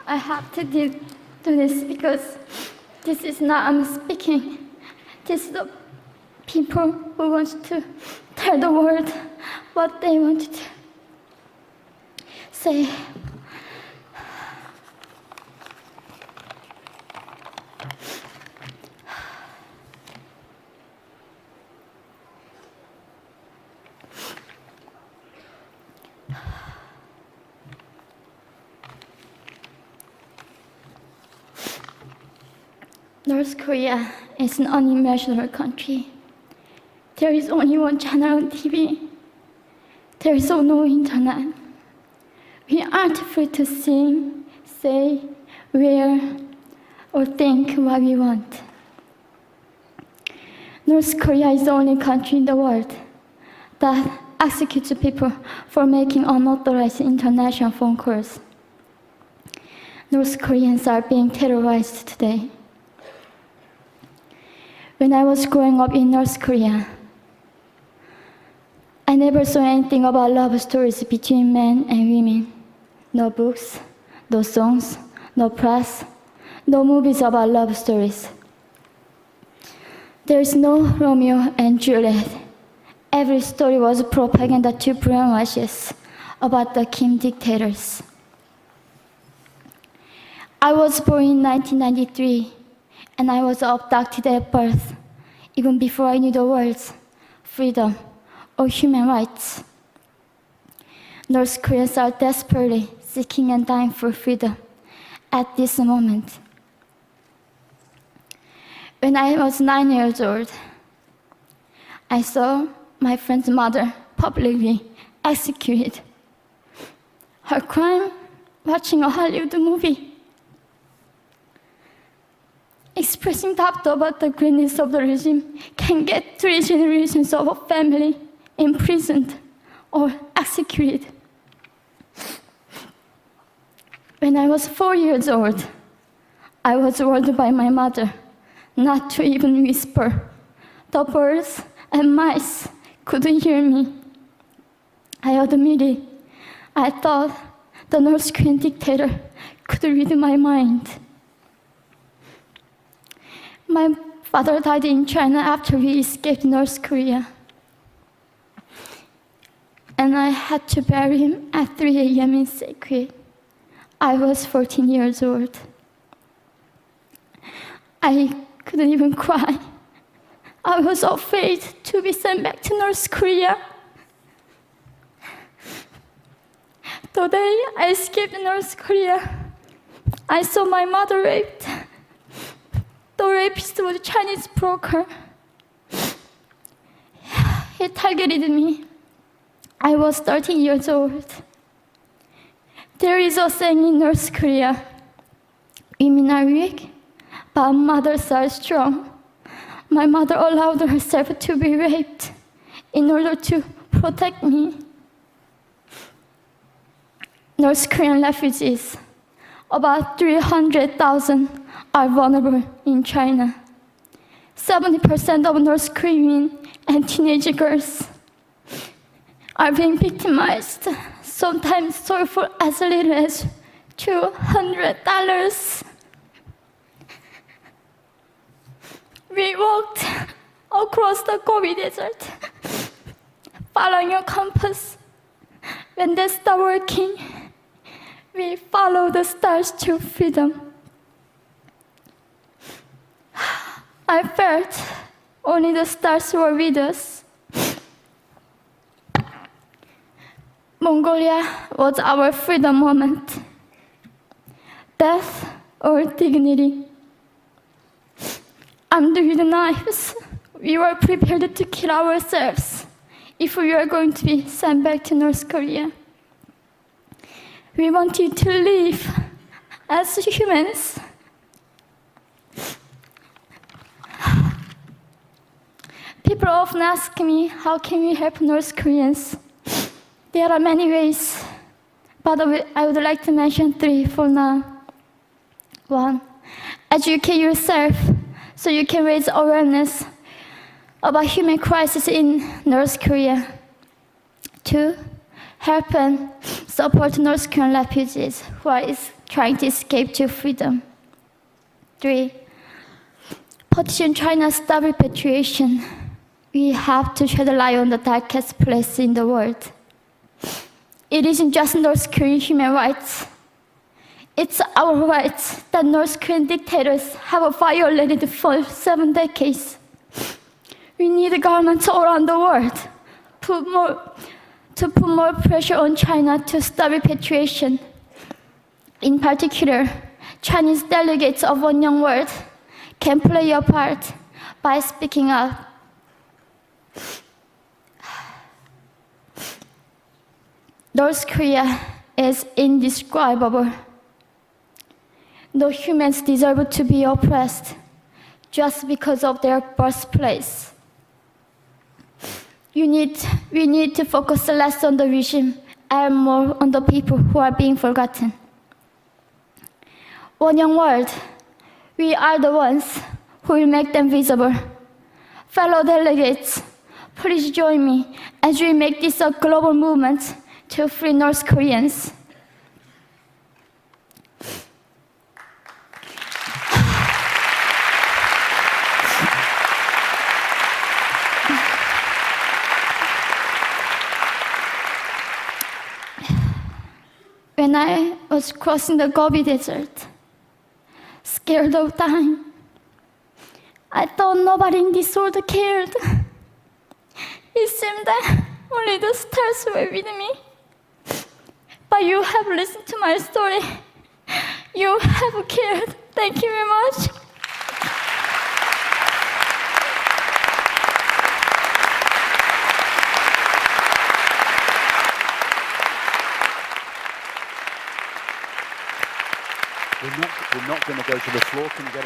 I have to do this because this is not I'm speaking. This is the people who want to tell the world what they want to say. North Korea is an unimaginable country. There is only one channel on TV. There is no internet. We aren't free to sing, say, wear, or think what we want. North Korea is the only country in the world that executes people for making unauthorized international phone calls. North Koreans are being terrorized today. When I was growing up in North Korea, I never saw anything about love stories between men and women. No books, no songs, no press, no movies about love stories. There is no Romeo and Juliet. Every story was propaganda to brainwashes about the Kim dictators. I was born in 1993, and I was abducted at birth, even before I knew the words freedom or human rights. North Koreans are desperately seeking and dying for freedom at this moment. When I was 9 years old, I saw my friend's mother publicly executed. Her crime, watching a Hollywood movie. Expressing doubt about the greatness of the regime can get 3 generations of a family imprisoned or executed. When I was 4 years old, I was warned by my mother not to even whisper. The birds and mice couldn't hear me. I admitted I thought the North Korean dictator could read my mind. My father died in China after we escaped North Korea. And I had to bury him at 3 a.m. in secret. I was 14 years old. I couldn't even cry. I was afraid to be sent back to North Korea. The day I escaped North Korea, I saw my mother raped. The rapist was a Chinese broker. He targeted me. I was 13 years old. There is a saying in North Korea, women are weak, but mothers are strong. My mother allowed herself to be raped in order to protect me. North Korean refugees, about 300,000, are vulnerable in China. 70% of North Korean and teenage girls are being victimized, sometimes sold for as little as $200. We walked across the Gobi Desert, following a compass. When they stopped working, we followed the stars to freedom. I felt only the stars were with us. Mongolia was our freedom moment. Death or dignity. Armed with knives, we were prepared to kill ourselves if we were going to be sent back to North Korea. We wanted to live as humans. People often ask me, how can we help North Koreans? There are many ways, but I would like to mention 3 for now. 1, educate yourself so you can raise awareness about human crisis in North Korea. 2, help and support North Korean refugees who are trying to escape to freedom. 3. Petition China stop repatriation. We have to shed light on the darkest place in the world. It isn't just North Korean human rights. It's our rights that North Korean dictators have violated for 7 decades. We need governments all around the world to put more pressure on China to stop repatriation. In particular, Chinese delegates of One Young World can play a part by speaking up. North Korea is indescribable. No humans deserve to be oppressed just because of their birthplace. We need to focus less on the regime and more on the people who are being forgotten. One Young World, we are the ones who will make them visible. Fellow delegates, please join me as we make this a global movement to free North Koreans. When I was crossing the Gobi Desert, scared of dying, I thought nobody in this world cared. It seemed that only the stars were with me. But you have listened to my story. You have cared. Thank you very much. We're not going to go to the floor. Can you get